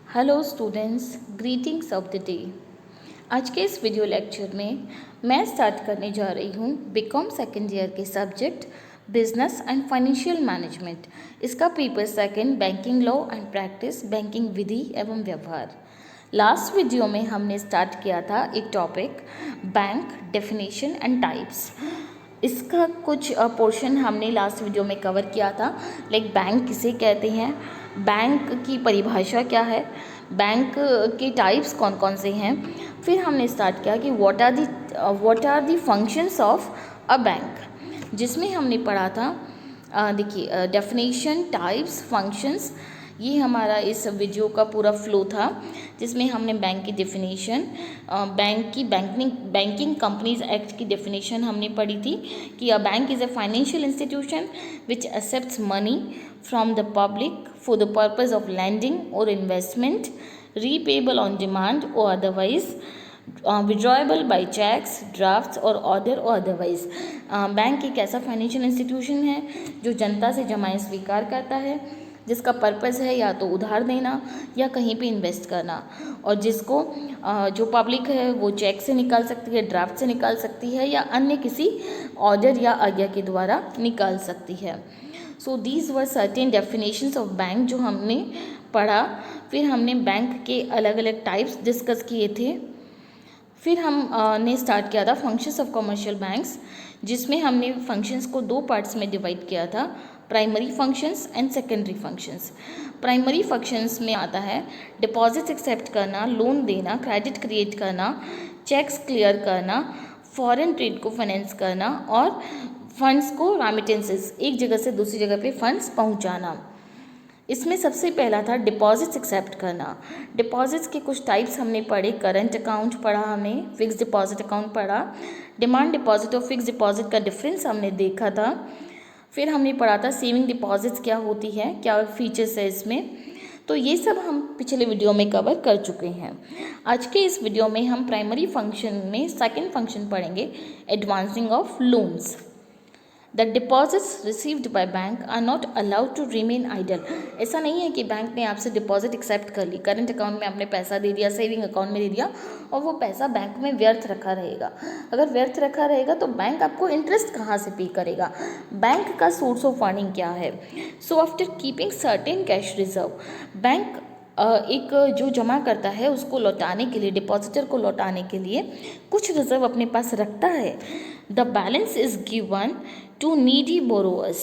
Hello students, greetings of the day. आज के इस वीडियो लेक्चर में मैं स्टार्ट करने जा रही हूँ बीकॉम सेकेंड ईयर के subject business and financial management. इसका paper second banking law and practice, banking विधि एवं व्यवहार। लास्ट वीडियो में हमने स्टार्ट किया था एक topic bank definition and types. इसका कुछ पोर्शन हमने लास्ट वीडियो में कवर किया था, लाइक बैंक किसे कहते हैं, बैंक की परिभाषा क्या है, बैंक के टाइप्स कौन कौन से हैं। फिर हमने स्टार्ट किया कि what are the functions of a bank, जिसमें हमने पढ़ा था देखिए डेफिनेशन, टाइप्स, फंक्शंस। ये हमारा इस वीडियो का पूरा फ्लो था, जिसमें हमने बैंक की डेफिनेशन, बैंकिंग कंपनीज एक्ट की डेफिनेशन हमने पढ़ी थी कि a bank is a financial institution which accepts money from the public for the purpose of lending और इन्वेस्टमेंट, रीपेबल ऑन डिमांड और otherwise, withdrawable by cheques, drafts और order और otherwise. Bank एक ऐसा फाइनेंशियल इंस्टीट्यूशन है जो जनता से जमाएं स्वीकार करता है, जिसका पर्पज़ है या तो उधार देना या कहीं पे इन्वेस्ट करना, और जिसको जो पब्लिक है वो चेक से निकाल सकती है, ड्राफ्ट से निकाल सकती है या अन्य किसी ऑर्डर या आज्ञा के द्वारा निकाल सकती है। So these were certain definitions of bank जो हमने पढ़ा। फिर हमने बैंक के अलग अलग टाइप्स डिस्कस किए थे। फिर हमने स्टार्ट किया था फंक्शंस ऑफ कमर्शियल बैंक्स, जिसमें हमने फंक्शंस को दो पार्ट्स में डिवाइड किया था, primary functions and secondary functions. Primary functions में आता है डिपॉजिट एक्सेप्ट करना, लोन देना, क्रेडिट क्रिएट करना, चेक्स क्लियर करना, फॉरेन ट्रेड को फाइनेंस करना और फंड्स को रेमिटेंसेस, एक जगह से दूसरी जगह पे फंड्स पहुंचाना। इसमें सबसे पहला था डिपॉजिट्स एक्सेप्ट करना। डिपॉजिट्स के कुछ टाइप्स हमने पढ़े, करंट अकाउंट पढ़ा, हमने फिक्स डिपॉजिट अकाउंट पढ़ा, डिमांड डिपॉजिट और फिक्स डिपॉजिट का डिफरेंस हमने देखा था। फिर हमने पढ़ा था सेविंग डिपॉजिट्स क्या होती है, क्या फीचर्स है इसमें। तो ये सब हम पिछले वीडियो में कवर कर चुके हैं। आज के इस वीडियो में हम प्राइमरी फंक्शन में सेकेंड फंक्शन पढ़ेंगे, advancing of loans. The deposits received by bank are not allowed to remain idle। ऐसा नहीं है कि बैंक ने आपसे डिपॉजिट एक्सेप्ट कर ली, करंट अकाउंट में आपने पैसा दे दिया, सेविंग अकाउंट में दे दिया और वो पैसा बैंक में व्यर्थ रखा रहेगा। अगर व्यर्थ रखा रहेगा तो बैंक आपको इंटरेस्ट कहाँ से पे करेगा, बैंक का सोर्स ऑफ फंडिंग क्या है। So after keeping certain cash reserve, bank एक जो जमा करता है उसको लौटाने के लिए, डिपॉजिटर को लौटाने के लिए कुछ रिजर्व अपने पास रखता है। The balance is given to needy borrowers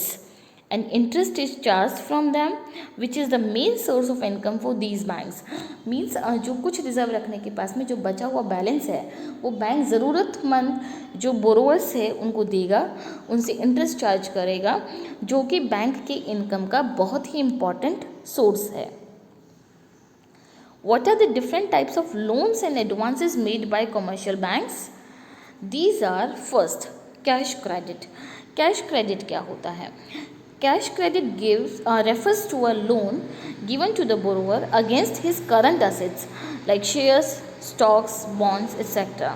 and interest is charge from them which is the main source of income for these banks. Means जो कुछ रिजर्व रखने के पास में जो बचा हुआ बैलेंस है वो बैंक ज़रूरतमंद जो बोरोअर्स है उनको देगा, उनसे इंटरेस्ट चार्ज करेगा, जो कि बैंक के इनकम का बहुत ही इम्पॉर्टेंट सोर्स है। What are the different types of loans and advances made by commercial banks? These are first cash credit. Cash credit क्या होता है? Cash credit refers to a loan given to the borrower against his current assets like shares, stocks, bonds, etc.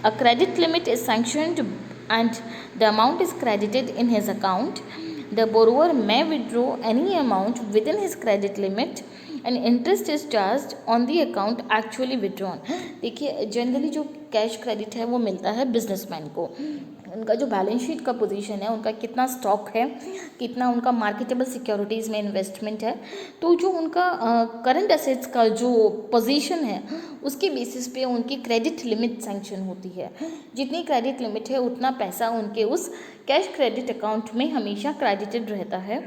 A credit limit is sanctioned and the amount is credited in his account. The borrower may withdraw any amount within his credit limit and interest is charge on the account actually withdrawn. देखिए generally जो cash credit है वो मिलता है businessman को, उनका जो balance sheet का पोजीशन है, उनका कितना स्टॉक है, कितना उनका मार्केटेबल सिक्योरिटीज़ में इन्वेस्टमेंट है, तो जो उनका करंट एसेट्स का जो पोजीशन है उसके बेसिस पे उनकी क्रेडिट लिमिट सैंक्शन होती है। जितनी क्रेडिट लिमिट है उतना पैसा उनके उस कैश क्रेडिट अकाउंट में हमेशा क्रेडिटेड रहता है।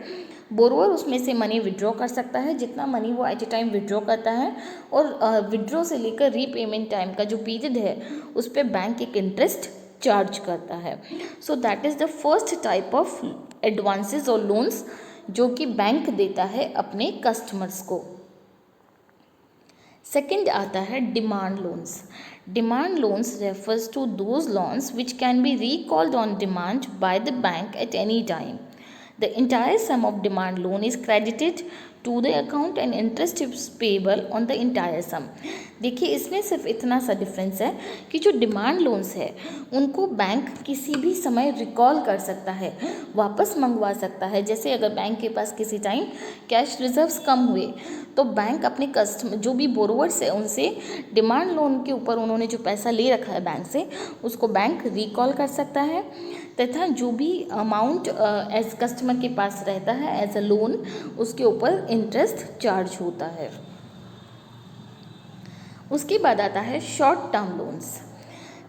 बोरोअर उसमें से मनी विड्रॉ कर सकता है, जितना मनी वो एट ए टाइम विड्रॉ करता है, और विड्रॉ से लेकर रीपेमेंट टाइम का जो पीरियड है उस पर बैंक एक इंटरेस्ट चार्ज करता है। So that is the first type of advances और लोन्स जो कि बैंक देता है अपने कस्टमर्स को। सेकेंड आता है demand loans. Demand loans refers to those loans which can be recalled on demand by the bank at any time. The entire sum of demand loan is credited to the account and interest is payable on the entire sum. देखिए इसमें सिर्फ इतना सा difference है कि जो demand loans है उनको बैंक किसी भी समय रिकॉल कर सकता है, वापस मंगवा सकता है। जैसे अगर बैंक के पास किसी टाइम कैश रिजर्व्स कम हुए तो बैंक अपने कस्टमर जो भी बोरोवर्स है उनसे डिमांड लोन के ऊपर उन्होंने जो पैसा ले रखा है बैंक से उसको बैंक रिकॉल कर सकता है, तथा जो भी अमाउंट एज कस्टमर के पास रहता है एज अ लोन उसके ऊपर इंटरेस्ट चार्ज होता है। उसके बाद आता है short term loans.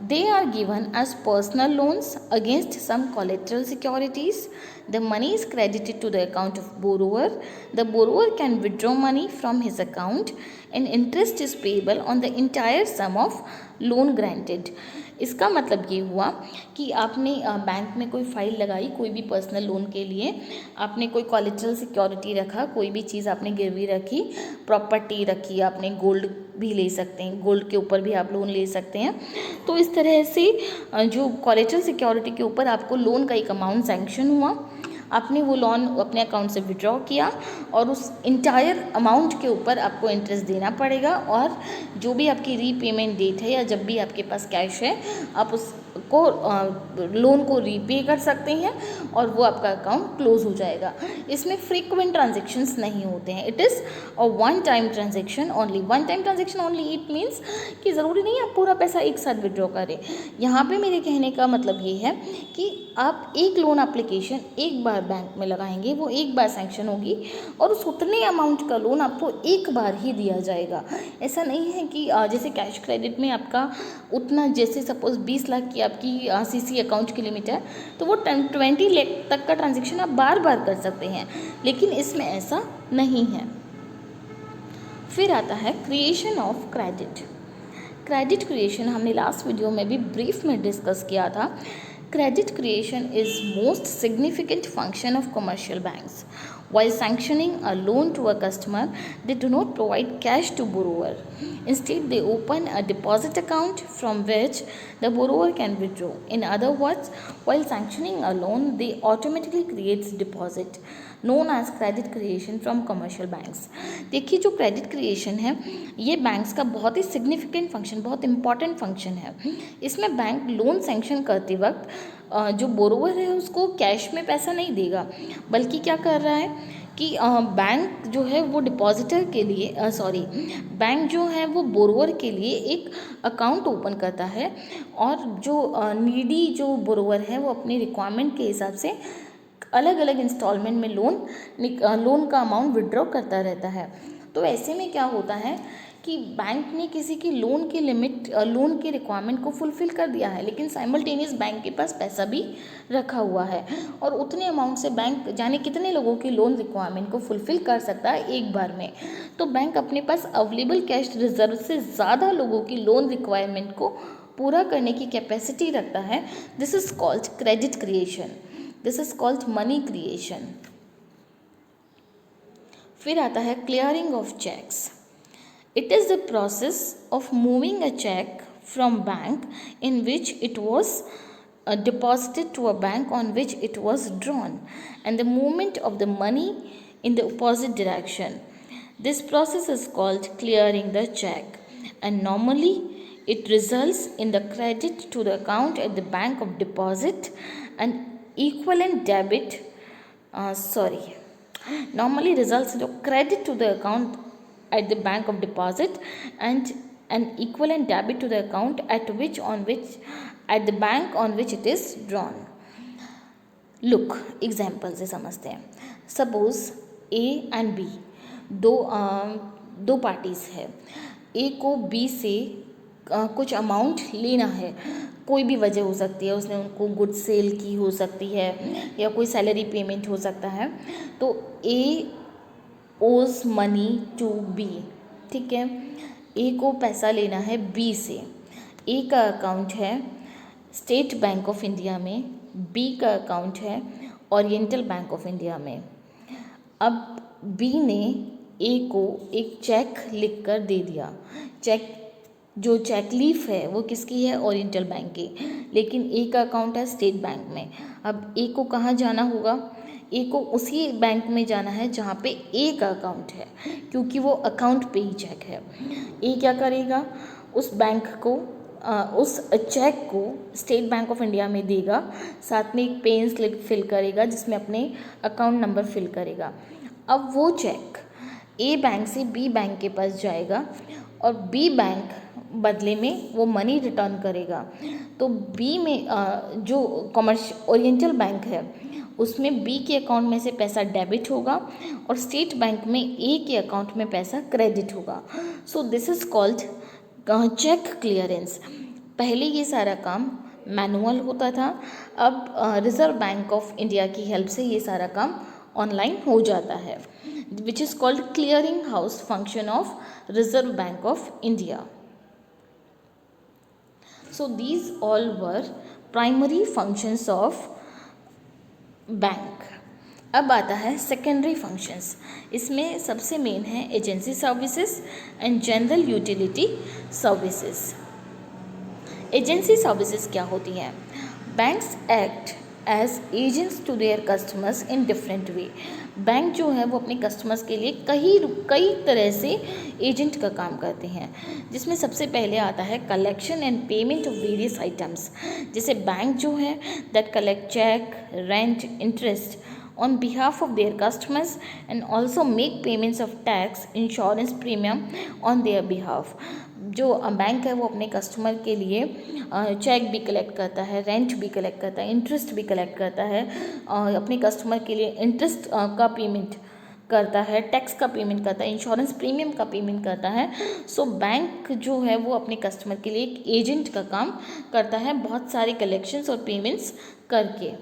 They are given as personal loans against some collateral securities. The money is credited to the account of borrower. The borrower can withdraw money from his account and interest is payable on the entire sum of loan granted. इसका मतलब ये हुआ कि आपने bank में कोई file लगाई कोई भी पर्सनल लोन के लिए, आपने कोई कोलेटरल सिक्योरिटी रखा, कोई भी चीज़ आपने गिरवी रखी, प्रॉपर्टी रखी, आपने गोल्ड भी ले सकते हैं, गोल्ड के ऊपर भी आप लोन ले सकते हैं। तो इस तरह से जो कोलेटरल सिक्योरिटी के ऊपर आपको लोन का एक अमाउंट सैंक्शन हुआ, आपने वो लोन अपने अकाउंट से विड्रॉ किया और उस इंटायर अमाउंट के ऊपर आपको इंटरेस्ट देना पड़ेगा, और जो भी आपकी रीपेमेंट डेट है या जब भी आपके पास कैश है आप उसको लोन को रीपे कर सकते हैं और वो आपका अकाउंट क्लोज हो जाएगा। इसमें फ्रीक्वेंट ट्रांजेक्शन्स नहीं होते हैं, it is a one time transaction only. One time transaction only it means कि ज़रूरी नहीं आप पूरा पैसा एक साथ विड्रॉ करें। यहाँ पे मेरे कहने का मतलब ये है कि आप एक लोन एप्लीकेशन एक बार बैंक में लगाएंगे, वो एक बार सैंक्शन होगी और उस उतने अमाउंट का लोन आपको एक बार ही दिया जाएगा। ऐसा नहीं है कि जैसे कैश क्रेडिट में आपका उतना, जैसे सपोज 20 लाख की आपकी सीसी अकाउंट की लिमिट है तो वो 20 लाख तक का ट्रांजेक्शन आप बार बार कर सकते हैं, लेकिन इसमें ऐसा नहीं है। फिर आता है creation of credit. Credit creation हमने लास्ट वीडियो में भी ब्रीफ में डिस्कस किया था। Credit creation is most significant function of commercial banks. While sanctioning a loan to a customer, they do not provide cash to borrower. Instead, they open a deposit account from which the borrower can withdraw. In other words, while sanctioning a loan, they automatically create deposit, known as credit creation from commercial banks. देखिए जो credit creation है ये banks का बहुत ही significant function, बहुत important function है। इसमें bank loan sanction करते वक्त जो बोरोवर है उसको कैश में पैसा नहीं देगा, बल्कि क्या कर रहा है कि बैंक जो है वो डिपॉजिटर के लिए बैंक जो है वो बोरोवर के लिए एक अकाउंट ओपन करता है, और जो नीडी जो बोरोवर है वो अपनी रिक्वायरमेंट के हिसाब से अलग अलग इंस्टॉलमेंट में लोन का अमाउंट विड्रॉ करता रहता है। तो ऐसे में क्या होता है कि बैंक ने किसी की लोन की लिमिट, लोन की रिक्वायरमेंट को फुलफ़िल कर दिया है, लेकिन साइमल्टेनियस बैंक के पास पैसा भी रखा हुआ है, और उतने अमाउंट से बैंक जाने कितने लोगों की लोन रिक्वायरमेंट को फुलफ़िल कर सकता है एक बार में। तो बैंक अपने पास अवेलेबल कैश रिजर्व से ज़्यादा लोगों की लोन रिक्वायरमेंट को पूरा करने की कैपेसिटी रखता है। This is called credit creation, this is called money creation. फिर आता है clearing of cheques. It is the process of moving a check from bank in which it was deposited to a bank on which it was drawn, and the movement of the money in the opposite direction. This process is called clearing the check, and normally it results in the credit to the account at the bank of deposit and equivalent debit. Normally results in the credit to the account at the bank of deposit and an equivalent debit to the account at the bank on which it is drawn. Look, example से समझते हैं। Suppose A and B दो parties है। A को B से कुछ amount लेना है, कोई भी वजह हो सकती है, उसने उनको गुड सेल की हो सकती है या कोई सैलरी पेमेंट हो सकता है। तो A ओज मनी टू बी, ठीक है। ए को पैसा लेना है बी से। ए का अकाउंट है स्टेट बैंक ऑफ इंडिया में, बी का अकाउंट है ओरिएंटल बैंक ऑफ इंडिया में। अब बी ने ए को एक चेक लिख कर दे दिया। जो चेक लीफ है वो किसकी है? ओरिएंटल बैंक की, लेकिन ए का अकाउंट है स्टेट बैंक में। अब ए को कहाँ जाना होगा? ए को उसी बैंक में जाना है जहाँ पे ए का अकाउंट है, क्योंकि वो अकाउंट पे ही चेक है। ए क्या करेगा, उस बैंक को उस चेक को स्टेट बैंक ऑफ इंडिया में देगा, साथ में एक पे स्लिप फिल करेगा जिसमें अपने अकाउंट नंबर फिल करेगा। अब वो चेक ए बैंक से बी बैंक के पास जाएगा और बी बैंक बदले में वो मनी रिटर्न करेगा। तो बी में जो ओरिएंटल बैंक है उसमें बी के अकाउंट में से पैसा डेबिट होगा और स्टेट बैंक में ए के अकाउंट में पैसा क्रेडिट होगा। So this is called cheque clearance. पहले ये सारा काम मैनुअल होता था, अब रिजर्व बैंक ऑफ इंडिया की हेल्प से ये सारा काम ऑनलाइन हो जाता है, which is called clearing house function of Reserve Bank of India. So these all were primary functions of bank. अब आता है सेकेंडरी फंक्शंस। इसमें सबसे मेन है agency services and general utility services. Agency services क्या होती हैं? Banks act as agents to their customers in different way. Bank जो है वो अपने कस्टमर्स के लिए कई तरह से एजेंट का काम करते हैं, जिसमें सबसे पहले आता है collection and payment of various items. जैसे बैंक जो है that collect cheque, rent, interest on behalf of their customers and also make payments of tax, insurance premium on their behalf। जो बैंक है वो अपने कस्टमर के लिए चेक भी कलेक्ट करता है, रेंट भी कलेक्ट करता है, इंटरेस्ट भी कलेक्ट करता है, अपने कस्टमर के लिए इंटरेस्ट का पेमेंट करता है, टैक्स का पेमेंट करता है, इंश्योरेंस प्रीमियम का पेमेंट करता है। सो बैंक जो है वो अपने कस्टमर के लिए एक एजेंट का काम करता है, बहुत सारे कलेक्शंस और पेमेंट्स करके।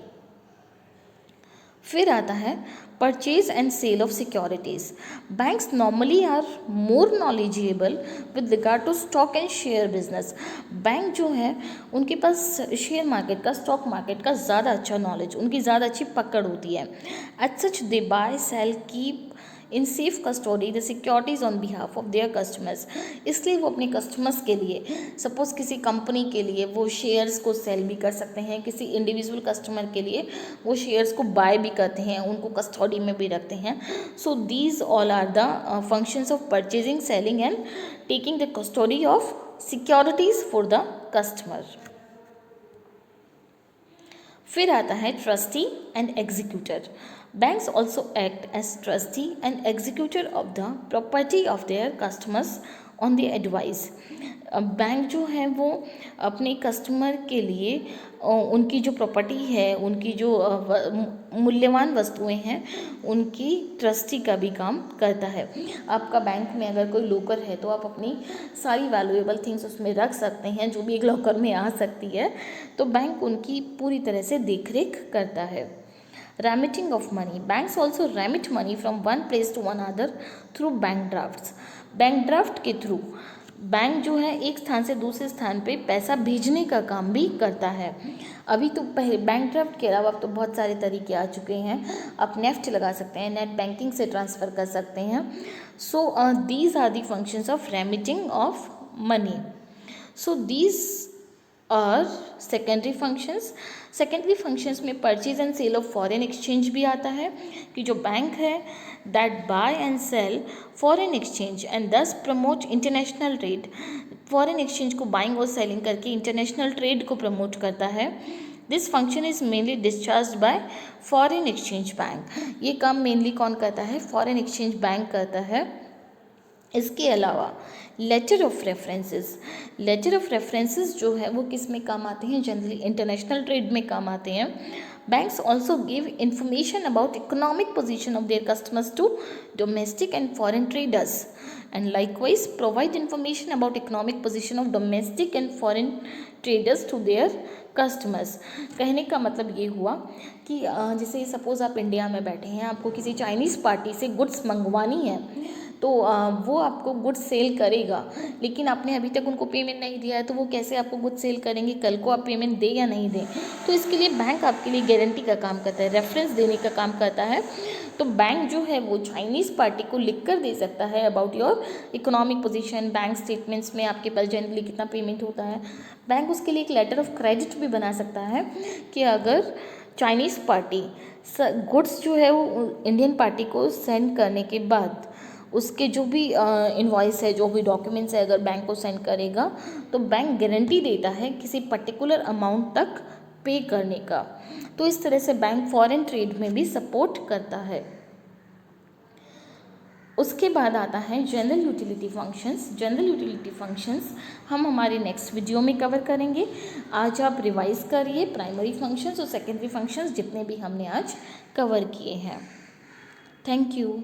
फिर आता है purchase and sale of securities. Banks normally are more knowledgeable with regard to stock and share business. Bank जो है उनके पास शेयर मार्केट का, स्टॉक मार्केट का ज़्यादा अच्छा नॉलेज, उनकी ज़्यादा अच्छी पकड़ होती है। As such they buy, sell, keep in safe custody the securities on behalf of their customers. इसलिए वो अपने कस्टमर्स के लिए, सपोज़ किसी कंपनी के लिए वो शेयर्स को सेल भी कर सकते हैं, किसी इंडिविजुअल कस्टमर के लिए वो शेयर्स को बाय भी करते हैं, उनको कस्टोडी में भी रखते हैं। So these all are the functions of purchasing, selling and taking the custody of securities for the customer. फिर आता है trustee and executor. Banks also act as trustee and executor of the property of their customers on their advice। Bank जो है वो अपने customer के लिए उनकी जो प्रॉपर्टी है, उनकी जो मूल्यवान वस्तुएं हैं, उनकी ट्रस्टी का भी काम करता है। आपका बैंक में अगर कोई लॉकर है तो आप अपनी सारी वैल्यूएबल थिंग्स उसमें रख सकते हैं, जो भी एक लॉकर में आ सकती है, तो बैंक उनकी पूरी तरह से देखरेख करता है। Remitting of money. Banks also remit money from one place to another through bank drafts। Bank draft के थ्रू बैंक जो है एक स्थान से दूसरे स्थान पे पैसा भेजने का काम भी करता है। अभी तो पहले बैंक ड्राफ्ट के अलावा अब तो बहुत सारे तरीके आ चुके हैं। आप नेफ्ट लगा सकते हैं, नेट बैंकिंग से ट्रांसफ़र कर सकते हैं। So these are the functions of remitting of money. So these are secondary functions. Secondary functions में purchase and sale of foreign exchange भी आता है, कि जो बैंक है that buy and sell foreign exchange and thus promote international trade. Foreign exchange को buying और selling करके इंटरनेशनल ट्रेड को प्रमोट करता है। This function is mainly discharge by foreign exchange bank. ये काम मेनली कौन करता है? फॉरेन एक्सचेंज बैंक करता है। इसके अलावा letter of references. Letter of references जो है वो किस में काम आते हैं? जनरली इंटरनेशनल ट्रेड में काम आते हैं। Banks also give information about economic position of their customers to domestic and foreign traders and likewise provide information about economic position of domestic and foreign traders to their customers. कहने का मतलब ये हुआ कि जैसे सपोज़ आप India में बैठे हैं, आपको किसी चाइनीज़ पार्टी से गुड्स मंगवानी है, तो वो आपको गुड्स सेल करेगा, लेकिन आपने अभी तक उनको पेमेंट नहीं दिया है, तो वो कैसे आपको गुड्स सेल करेंगे? कल को आप पेमेंट दें या नहीं दें? तो इसके लिए बैंक आपके लिए गारंटी का काम करता है, रेफरेंस देने का काम करता है। तो बैंक जो है वो चाइनीज़ पार्टी को लिख कर दे सकता है about your economic position, bank statements में आपके पास जनरली कितना पेमेंट होता है। बैंक उसके लिए एक लेटर ऑफ क्रेडिट भी बना सकता है कि अगर चाइनीज़ पार्टी गुड्स जो है वो इंडियन पार्टी को सेंड करने के बाद उसके जो भी इनवॉइस है, जो भी डॉक्यूमेंट्स है, अगर बैंक को सेंड करेगा तो बैंक गारंटी देता है किसी पर्टिकुलर अमाउंट तक पे करने का। तो इस तरह से बैंक फॉरेन ट्रेड में भी सपोर्ट करता है। उसके बाद आता है general utility functions. General utility functions हम हमारे नेक्स्ट वीडियो में कवर करेंगे। आज आप रिवाइज करिए प्राइमरी फंक्शंस और सेकेंडरी फंक्शंस जितने भी हमने आज कवर किए हैं। Thank you.